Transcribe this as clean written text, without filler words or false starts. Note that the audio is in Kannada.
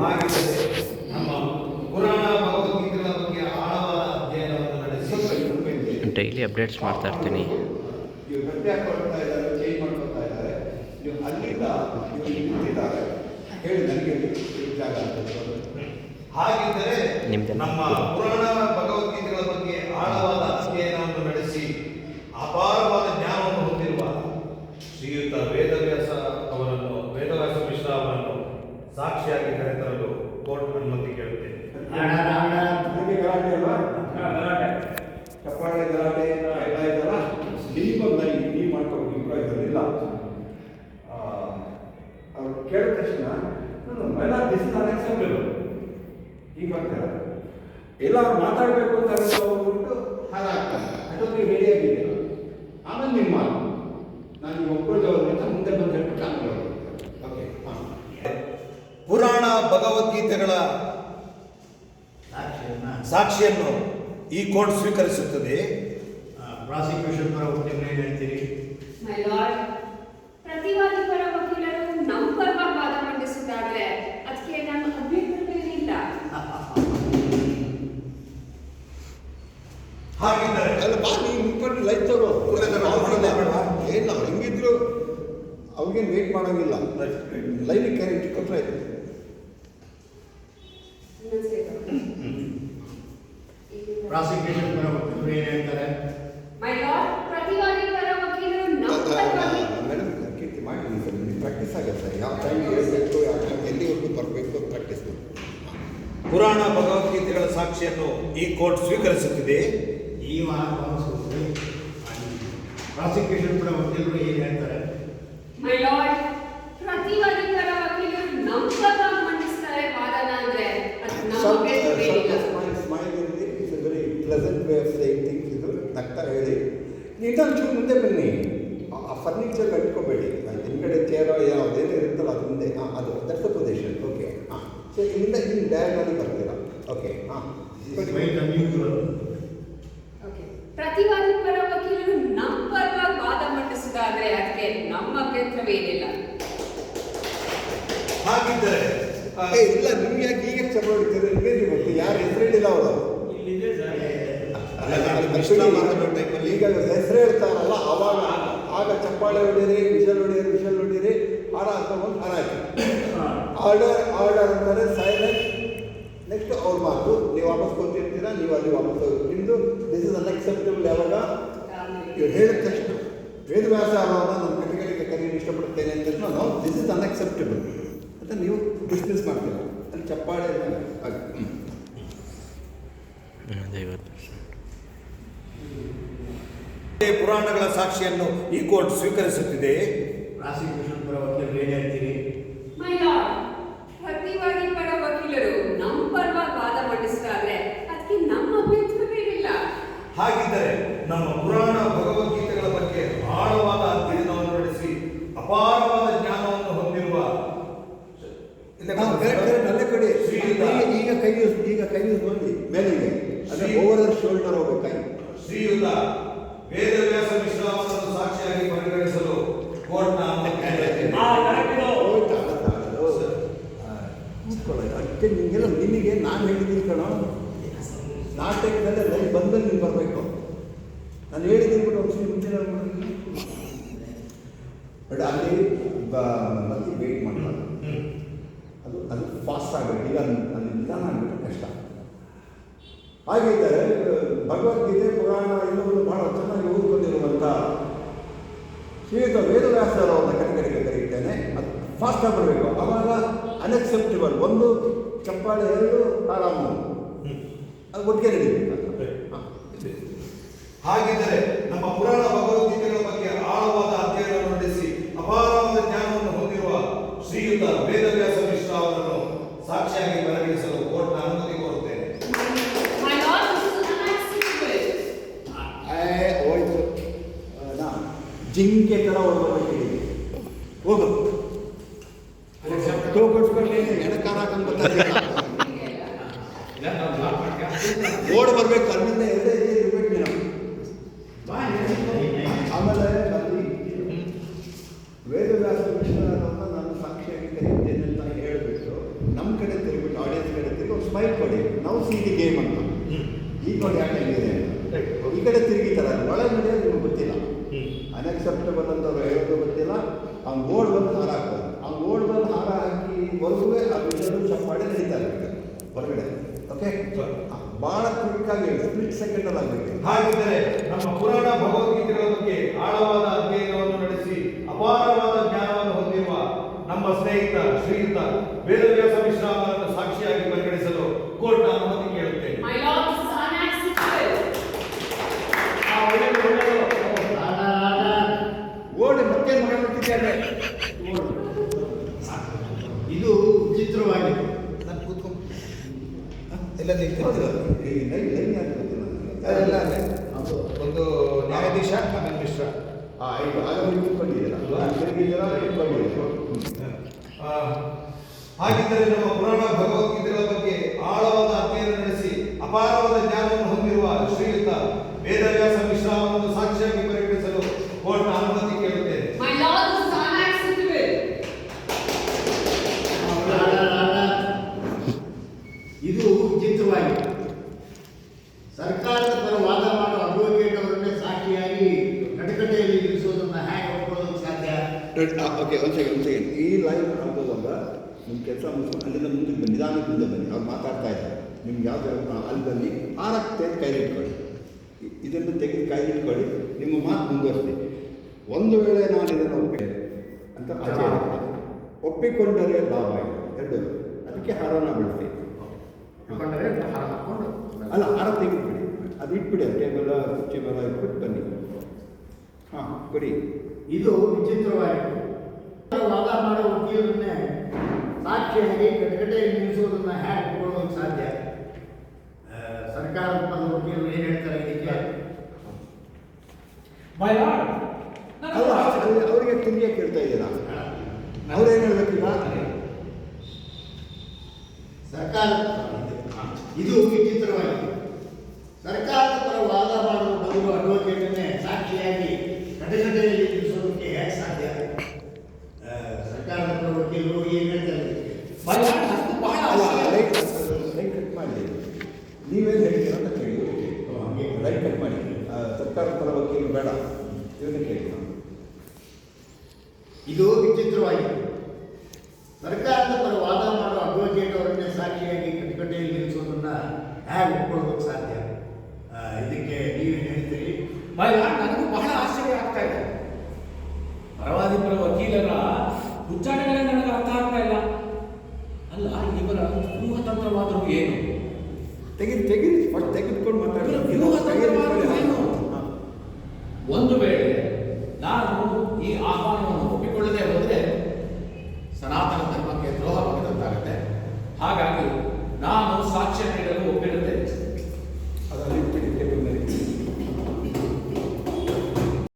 ಹಾಗಿದ್ದರೆ ನಮ್ಮ ಪುರಾಣ ಭಗವದ್ಗೀತೆಗಳ ಬಗ್ಗೆ ಆಳವಾದ ಅಧ್ಯಯನವನ್ನು ನಡೆಸಿ ಡೈಲಿ ಅಪ್ಡೇಟ್ಸ್ ಮಾಡ್ತಾ ಇರ್ತೀನಿ. ಇವ್ರು ಗಟ್ಟಿ ಹಾಕೊಳ್ತಾ ಇದ್ದಾರೆ, ಚೇಂಜ್ ಮಾಡ್ಕೊಳ್ತಾ ಇದ್ದಾರೆ. ನೀವು ಅಲ್ಲಿಂದ ಇವ್ರು ನಿಂತಿದ್ದಾರೆ ಹೇಳಿ ನನಗೆ ಜಾಗ ಅಂತ. ಹಾಗಿದ್ದರೆ ನಿಮ್ದೆ ನಮ್ಮ ಪುರಾಣ ಭಗವದ್ಗೀತೆಗಳ ಬಗ್ಗೆ ಆಳವಾದ ಅಧ್ಯಯನವನ್ನು ನಡೆಸಿ ಅಪಾರವಾದ ಜ್ಞಾನವನ್ನು ಹೊಂದಿರುವ ಶ್ರೀಯುತ ವೇದವ್ಯಾಸ ಮಿಶ್ರ ಅವರನ್ನು ಸಾಕ್ಷಿಯಾಗಿ ಕರೆತರಲು ಕೋರ್ಟ್ ಅನುಮತಿ ಕೇಳುತ್ತೇನೆ. ನನಗೆ ಗಲಾಟೆ ಅಲ್ವಾ? ಚಪ್ಪಾಳೆ ಗಲಾಟೆ ಎಲ್ಲ ಇದಲ್ಲ, ನೀವೊಂದು ನೀವು ಮಾಡ್ಕೋಬೇಕು. ಇಬ್ಬರು ಇದರಲ್ಲಿಲ್ಲ. ಅವ್ರು ಕೇಳಿದ ತಕ್ಷಣ ನಾನು ದಿಸ್ ಇಸ್ ಅನ್ಎಕ್ಸೆಪ್ಟಬಲ್ ಈಗ ಬರ್ತಾರೆ. ಎಲ್ಲ ಅವ್ರು ಮಾತಾಡಬೇಕು ಅಂತ ಹೋಗ್ಬಿಟ್ಟು ಹಾಗಾಗ್ತಾರೆ. ಅದೊಂದು ರೆಡಿಯಾಗಿದೆ. ಆಮೇಲೆ ನಿಮ್ಮ ನಾನು ನೀವು ಒಪ್ಪಿದವ್ರಿಂದ ಮುಂದೆ ಬಂದು ಹೇಳ್ಬಿಟ್ಟು ಆಮೇಲೆ ಓಕೆ. ಪುರಾಣ ಭಗವದ್ಗೀತೆಗಳ ಸಾಕ್ಷಿಯನ್ನು ಈ ಕೋರ್ಟ್ ಸ್ವೀಕರಿಸುತ್ತದೆ. ಪ್ರಾಸಿಕ್ಯೂಷನ್ ಪರ ವಕೀಲರು ಏನು ಹೇಳ್ತೀರಿ? ಮೈ ಲಾರ್ಡ್, ಪ್ರತಿವಾದಿ ಪರ ವಕೀಲರು ನಮ್ಮ ಪರವಾಗಿ ವಾದ ಮಂಡಿಸುತ್ತಾದ್ರೆ ಅದಕ್ಕೆ ನಮ್ಮ ಅಭ್ಯರ್ಥಿಗಳಿಲ್ಲ. ಹಾಗಿದ್ದರೆ ಅಲ್ಲ ಬಾ, ನೀವು ಮುನ್ಕೊಂಡು ಲೈಫ್ ತಗೋ. ಏನು ನಾವು ಹೆಂಗಿದ್ರು ಅವ್ರಿಗೇನು ವೇಟ್ ಮಾಡೋಂಗಿಲ್ಲ. ಲೈನಿಗೆ ಕ್ಯಾರಿ ಇಟ್ಕೊಟ್ರೆ ಆಯ್ತು. ಪ್ರಾಸಿಕ್ಯೂಷನ್ ಪರ ವಕೀಲರು ಏನು ಹೇಳ್ತಾರೆ? ಮೈ ಲಾರ್ಡ್, ಪ್ರತಿವಾದಿ ಪರ ವಕೀಲರು ನಮ್ಮ ಪರವಾಗಿ ಮೇಡಮ್ ಕೀರ್ತಿ ಮಾಡಿ ನಿಮಗೆ ಪ್ರಾಕ್ಟೀಸ್ ಆಗುತ್ತೆ. ಯಾವ ಟೈಮ್ ಹೇಳ್ಬೇಕು, ಯಾವ ಟೈಮ್ ಎಲ್ಲಿವರೆಗೂ ಬರಬೇಕು ಪ್ರಾಕ್ಟೀಸ್ ಮಾಡಿ. ಪುರಾಣ ಭಗವದ್ಗೀತೆಗಳ ಸಾಕ್ಷಿಯನ್ನು ಈ ಕೋರ್ಟ್ ಸ್ವೀಕರಿಸುತ್ತಿದೆ. ಈ ವಾದವನ್ನು ಪ್ರಾಸಿಕ್ಯೂಷನ್ ಪರ ವಕೀಲರು ಏನು ಹೇಳ್ತಾರೆ? ಮೈ ಲಾರ್ಡ್, ಪ್ರತಿವಾದಿ ಪರ ವಕೀಲರು ನಮ್ಮ ಪರವಾಗಿ ಮಂಡಿಸ್ತಾರೆ ವಾದನ ಅಂದ್ರೆ ಅದು ನಮ್ಮ ಅಭ್ಯರ್ಥಿಗಳಿಲ್ಲ. ಸ್ಮೈಲ್ ಇರಲಿ, it's A very pleasant way of saying things. ಇದು ನಗ್ತಾ ಹೇಳಿ ನೀಟಲ್ಲಿ ಚೂರು ಮುಂದೆ ಬನ್ನಿ. ಆ ಫರ್ನಿಚರ್ ಕಟ್ಕೋಬೇಡಿ. ಹಿಂದ್ಗಡೆ ಚೇರೋ ಯಾವುದೇನೋ ಇರುತ್ತಲ್ಲ ಅದು ಮುಂದೆ. ಅದು ದಟ್ಸ್ ಪೊಸಿಷನ್. ಓಕೆ. ಸೊ ಇಲ್ಲಿಂದ ಇಲ್ಲಿ ಡಯಾಗ್ರಾಮಿಗೆ ಬರ್ತೀರಾ. ಓಕೆ. ಓಕೆ. ಪ್ರತಿವಾದಿ ಪರ ವಕೀಲರು ನಮ್ಮ ಪರವಾಗಿ ವಾದ ಮಂಡಿಸುವುದಾದ್ರೆ ಅದಕ್ಕೆ ನಮ್ಮ ಅಭ್ಯಂತರವೇನಿಲ್ಲ. ಹಾಗಿದ್ದರೆ ಇಲ್ಲ, ನಿಮ್ಗೆ ಯಾಕೆ ಈಗ ಚಪ್ಪ ಹೊಡಿತಾರೆ? ನಿಮಗೆ ಗೊತ್ತು ಯಾರು ಹೆಸರೇಳಿಲ್ಲ ಅವರು. ಈಗ ಹೆಸರು ಹೇಳ್ತಾರಲ್ಲ ಆವಾಗ ಆಗ ಚಪ್ಪಾಳೆ ಹೊಡೀರಿ, ವಿಷಲ್ ಹೊಡೀರಿ ಹಾರ ಹಾಕೊಂಡು ಹಾರ ಹಾಕಿ ಆರ್ಡರ್ ಅಂತಾರೆ ಸೈಲೆಂಟ್. ನೆಕ್ಸ್ಟ್ ಅವ್ರ ಮಾತು ನೀವು ವಾಪಸ್ ಕೂತಿರ್ತೀರಾ, ನೀವು ಅಲ್ಲಿ ವಾಪಸ್ ಹೋಗಿ ನಿಮ್ಮದು ದಿಸ್ ಇಸ್ ಅನ್ಅಕ್ಸೆಪ್ಟಬಲ್. ಯಾವಾಗ ಇವ್ರು ಹೇಳಿದ ತಕ್ಷಣ ವೇದವ್ಯಾಸ ಅವರನ್ನ ನನ್ನ ಕಥೆಗಳಿಗೆ ಕರೆಯಲು ಇಷ್ಟಪಡ್ತೇನೆ ಅಂತ ನಾವು ದಿಸ್ ಇಸ್ ಅನ್ಅಕ್ಸೆಪ್ಟಬಲ್ ಅಂತ ನೀವು ಡಿಸ್ಮಿಸ್ ಮಾಡ್ತೀರ. ಅಲ್ಲಿ ಚಪ್ಪಾಳೆ ಹಾಗೆ 50%. ಪುರಾಣಗಳ ಸಾಕ್ಷಿಯನ್ನು ಈ ಕೋರ್ಟ್ ಸ್ವೀಕರಿಸುತ್ತಿದೆ. ಪ್ರಾಸಿಕ್ಯೂಷನ್ ಪರ ವಕೀಲರು ಏನು ಹೇಳ್ತೀರಿ? ಮೈ ಲಾರ್ಡ್, ಪ್ರತಿವಾದಿ ಪರ ವಕೀಲರು ನಮ್ಮ ಪರವಾಗಿ ವಾದ ಮಂಡಿಸುತ್ತಾದ್ರೆ ಅದಕ್ಕೆ ನಮ್ಮ ಅಭ್ಯಂತರವೇನಿಲ್ಲ. ಹಾಗಿದ್ದರೆ ನಮ್ಮ ಪುರಾಣ ಭಗವದ್ಗೀತೆಗಳ ಬಗ್ಗೆ ಆಳವಾದ ಅಧ್ಯಯನವನ್ನು ನಡೆಸಿ ಅಪಾರವಾದ ಜ್ಞಾನವನ್ನು ಹೊಂದಿರುವ ನನ್ನ ಕಡೆ ಈಗ ಕೈ ನೋಡಿ ಮೇಲಿಗೆ ಅದೇ ಓವರ್ ದ ಶೋಲ್ಡರ್ ಹೋಗೋ ಕೈ. ಶ್ರೀಯುತ ವೇದವ್ಯಾಸ ಮಿಶ್ರ ಅವರನ್ನು ಸಾಕ್ಷಿಯಾಗಿ ಪರಿಗಣಿಸಲು ಕೋರ್ಟ್ನ ಅದಕ್ಕೆ ನಿಮಗೆಲ್ಲ ನಿನಗೆ ನಾನು ಹೇಳಿದ್ದೀನಿ ಕಣೋ, ನಾಟಕದಲ್ಲೇ ಲೈಫ್ ಬಂದಲ್ಲಿ ನೀವು ಬರಬೇಕು. ನಾನು ಹೇಳಿದ್ದೀನಿ ಬಿಟ್ಟು ಒಂದು ಮುಂಚೆ ಬಟ್ ಅಲ್ಲಿ ಮತ್ತೆ ವೇಟ್ ಮಾಡಬಾರ್ದು. ಅದು ಫಾಸ್ಟ್ ಆಗಬೇಕು. ಈಗ ಅಲ್ಲಿ ನಿಧಾನ ಆಗಬೇಕು, ಕಷ್ಟ. ಹಾಗಿದ್ದರೆ ಭಗವದ್ಗೀತೆ ಪುರಾಣ ಎಲ್ಲವನ್ನು ಬಹಳ ಚೆನ್ನಾಗಿ ಓದ್ಕೊಂಡಿರುವಂಥ ಶ್ರೀಯುತ ವೇದವ್ಯಾಸರವ್ರನ್ನ ಕಡೆಗೆ ಕರೀತೇನೆ. ಅದು ಫಾಸ್ಟಾಗಿ ಬರಬೇಕು. ಆವಾಗ ಅನ್ಎಕ್ಸೆಪ್ಟಬಲ್ ಒಂದು ಚಪ್ಪಾಳೆ, ಎರಡು ಆರಾಮು, ಅದು ಒಟ್ಟಿಗೆ ನಡೀಬೇಕು. ಹಾಗಿದ್ದರೆ ನಮ್ಮ ಪುರಾಣ ಭಗವದ್ಗೀತೆಗಳ ಬಗ್ಗೆ ಆಳವಾದ ಅಧ್ಯಯನವನ್ನು ನಡೆಸಿ ಅಪಾರವಾದ ಜ್ಞಾನವನ್ನು ಹೊಂದಿರುವ ಶ್ರೀಯುತ ವೇದವ್ಯಾಸ ಮಿಶ್ರ ಅವರನ್ನು ಸಾಕ್ಷಿಯಾಗಿ ಪರಿಗಣಿಸಲು ಕೋರ್ಟ್ನ ಅನುಮತಿ ಕೋರುತ್ತೇನೆ. My lord, this is unacceptable. ಹೋಯ್ತು ಜಿಂಕೆ ಥರ ಹೋಗ್ಬೇಕು. ಹೋಗು ಎಡಕಾರ ಹಾಕೊಂಡು ಓಡ್ ಬರ್ಬೇಕು. ಅಲ್ಲಿಂದ ಇರ್ಬೇಕು ನೀವು. ಆಮೇಲೆ ಅಲ್ಲಿ ವೇದವ್ಯಾಸ ಮಿಶ್ರರನ್ನ ನಾನು ಸಾಕ್ಷಿಯಾಗಿ ಕರೀತೇನೆ ಅಂತ ಹೇಳಿಬಿಟ್ಟು ನಮ್ಮ ಕಡೆ ತಿರುಗಿ ಸ್ಮೈಲ್ ಕೊಡಿ, ನಾವು ಸಿ ದಿ ಗೇಮ್ ಅಂತ. ಈ ನೋಡಿ ಯಾಕೆ ಇದೆ ಈ ಕಡೆ ತಿರುಗಿತಾರೆ, ಒಳಗೆ ನಡೆಯೋದು ನಿಮ್ಗೆ ಗೊತ್ತಿಲ್ಲ. ಅನ್ಎಕ್ಸೆಪ್ಟಬಲ್ ಅಂತ ಹೇಳೋದು ಗೊತ್ತಿಲ್ಲ. ಅವ್ನು ಗೋಲ್ಡ್ ಬಂದು ಹಾರ ಹಾಕ್ಬೋದು, ಅವ್ನು ಗೋಲ್ಡ್ ಬಂದು ಹಾರ ಹಾಕಿ ಹೊರಗುವೆ ಆ ವಿಷಯ ಚಪ್ಪಾಡಿ ನಡೀತಾ ಇರ್ಬೇಕು ಹೊರಗಡೆ. ಓಕೆ, ಭಾಳ ಕ್ವಿಕ್ಕಾಗಿ ಸ್ಪ್ಲಿಟ್ ಸೆಕೆಂಡಲ್ಲಿ ಆಗಬೇಕು. ಹಾಗಿದ್ದರೆ ನಮ್ಮ ಪುರಾಣ ಭಗವದ್ಗೀತೆಗಳ ಬಗ್ಗೆ ಆಳವಾದ ಅಧ್ಯಯನವನ್ನು ನಡೆಸಿ ಅಪಾರವಾದ ಜ್ಞಾನವನ್ನು ಹೊಂದಿರುವ ನಮ್ಮ ಸ್ನೇಹಿತ ಶ್ರೀಯುತ ವೇದವ್ಯಾಸ ಮಿಶ್ರಾ ಅವರನ್ನು ಸಾಕ್ಷಿಯಾಗಿ ಪರಿಗಣಿಸಲು ಕೋರ್ಟ್ನ ಅನುಮತಿ ಕೇಳುತ್ತೇನೆ. My lord, this is unacceptable. ಓಡಿ ಮತ್ತೆ ಮಾಡ್ತಿದ್ದಾರೆ. ಇದು ವಿಚಿತ್ರವಾಗಿದೆ. ನಾನು ಕೂತ್ಕೊಂಡು ಎಲ್ಲ ಅದು ಒಂದು ನ್ಯಾಯಾಧೀಶ ಆಮೇಲೆ ಮಿಶ್ರಾ. ಆಗ ಕೂತ್ಕೊಂಡಿದ್ದೀರಾ, ತಿರುಗಿದ್ದೀರಾ, ಹಾಗಿದ್ದರೆ ನಮ್ಮ ಪುರಾಣ ಭಗವದ್ಗೀತೆಗಳ ಬಗ್ಗೆ ಆಳವಾದ ಅಧ್ಯಯನ ನಡೆಸಿ ಅಪಾರವಾದ ಜ್ಞಾನವನ್ನು ಹೊಂದಿರುವ ಶ್ರೀಯುತ ವೇದವ್ಯಾಸ ಮಿಶ್ರಾ ಅವರನ್ನು ಸಾಕ್ಷಿಯಾಗಿ ಪರಿಗಣಿಸಲು ಕೋರ್ಟ್ನ ಅನುಮತಿ ಕೇಳುತ್ತೇನೆ. My lord, this is unacceptable. ಇದು ವಿಚಿತ್ರವಾಗಿದೆ. ಸರ್ಕಾರದ ಪರ ವಾದ ಮಾಡೋ ಅಡ್ವೊಕೇಟ್ ಅವರನ್ನೇ ಸಾಕ್ಷಿಯಾಗಿ ಕಟಕಟೆಯಲ್ಲಿ ನಿಲ್ಲಿಸೋದನ್ನ ಹೇಗೆ ಒಪ್ಕೊಳ್ಳೋದಕ್ಕೆ ಸಾಧ್ಯ? ಓಕೆ, ಒಂದು ಸೆಕೆಂಡ್. ಈ ಲೈವ್ ಆಗ್ಬೋದಲ್ಲ, ನಿಮ್ಮ ಕೆಲಸ ಮುಗಿಸ್ಕೊಂಡು ಅಲ್ಲಿಂದ ಮುಂದಕ್ಕೆ ಬನ್ನಿ, ನಿಧಾನಕ್ಕೆ ಮುಂದೆ ಬನ್ನಿ. ಅವ್ರು ಮಾತಾಡ್ತಾ ಇದ್ದಾರೆ, ನಿಮ್ಗೆ ಯಾವ್ದು ಅಲ್ಲಿ ಬನ್ನಿ, ಆರಕ್ಕೆ ಕೈಲಿಟ್ಕೊಳ್ಳಿ, ಇದನ್ನು ತೆಗೆದು ಕೈಲಿಟ್ಕೊಳ್ಳಿ, ನಿಮ್ಮ ಮಾತು ಮುಂದುವರಿಸಿ. ಒಂದು ವೇಳೆ ನಾನು ಇದನ್ನು ಅಂತ ಆಚೆ ಒಪ್ಪಿಕೊಂಡರೆ ಲಾಭ ಇದೆ, ಎರಡು. ಅದಕ್ಕೆ ಹಾರನ ಬಿಡ್ತೀವಿ. ಅಲ್ಲ, ಹಾರ ತೆಗೆದುಬಿಡಿ, ಅದು ಇಟ್ಬಿಡಿ, ಟೇಬಲ್ ಕುರ್ಚಿ ಮೇಲೆ ಇಟ್ಬಿಟ್ಟು ಬನ್ನಿ. ಹಾಂ, ಕೊಡಿ. ಇದು ವಿಚಿತ್ರವಾಗಿದೆ. ವಾದ ಮಾಡೋ ವಕೀಲರನ್ನೇ ಸಾಕ್ಷಿಯಾಗಿ ಕಟಕಟೆಯಲ್ಲಿ ನಿಲ್ಲಿಸೋದನ್ನ ಹೇಗೆ ಒಪ್ಕೊಳ್ಳೋದಕ್ಕೆ ಸಾಧ್ಯ? ಸರ್ಕಾರದ ಪದ ವಕೀಲರು ಏನು ಹೇಳ್ತಾರೆ ಇದಕ್ಕೆ? ಅಲ್ಲ, ಅವರಿಗೆ ತಿರುಗಿ ಕೇಳ್ತಾ ಇದ್ದೀರಾ? ಅವ್ರೇನು ಹೇಳ್ಬೇಕೀಗ? ಸರ್ಕಾರ ಇದು ವಿಚಿತ್ರವಾಗಿದೆ. ಸರ್ಕಾರದ ಪರ ವಾದ ಮಾಡುವ ಬರುವ ಅಡ್ವೊಕೇಟನ್ನೇ ಸಾಕ್ಷಿಯಾಗಿ ಕಟಕಟೆಯಲ್ಲಿ ನಿಲ್ಲಿಸೋದಕ್ಕೆ ಹೇಗೆ ಸಾಧ್ಯ? ಸರ್ಕಾರದ ಪರ ವಕೀಲರು ಏನು ಹೇಳ್ತಾರೆ? ಲೈಟ್ ಕಟ್ ಮಾಡಿ, ನೀವೇನು ಹೇಳ್ತೀರ ಅಂತ ಕೇಳಿ. ಲೈಟ್ ಕಟ್ ಮಾಡಿ, ಸರ್ಕಾರದ ಪರ ವಕೀಲರು ಬೇಡ, ಇವನ್ನ ಕೇಳಿ. ಇದು ವಿಚಿತ್ರವಾಗಿದೆ. ಸರ್ಕಾರದ ಪರ ವಾದ ಮಾಡುವ ಅಡ್ವೊಕೇಟ್ ಅವರನ್ನೇ ಸಾಕ್ಷಿಯಾಗಿ ಕಟಕಟೆಯಲ್ಲಿ ನಿಲ್ಲಿಸೋದನ್ನ ಹೇಗೆ ಒಪ್ಕೊಳ್ಳೋದಕ್ಕೆ ಸಾಧ್ಯ? ಇದಕ್ಕೆ ನೀವೇನು ಹೇಳ್ತೀರಿ? ನನಗೂ ಬಹಳ ಆಶ್ಚರ್ಯ ಆಗ್ತಾ ಇದೆ. ಪರವಾದಿ ಪರ ವಕೀಲರ ಉಚ್ಚಾರಣೆಗಳೇ ನನಗೆ ಅರ್ಥ ಆಗ್ತಾ ಇಲ್ಲ. ಅಲ್ಲ, ಇವರ ವ್ಯೂಹತಂತ್ರವಾದರೂ ಏನು? ತೆಗೆದುಕೊಂಡು ಮಾತಾಡಿ. ಒಂದು ವೇಳೆ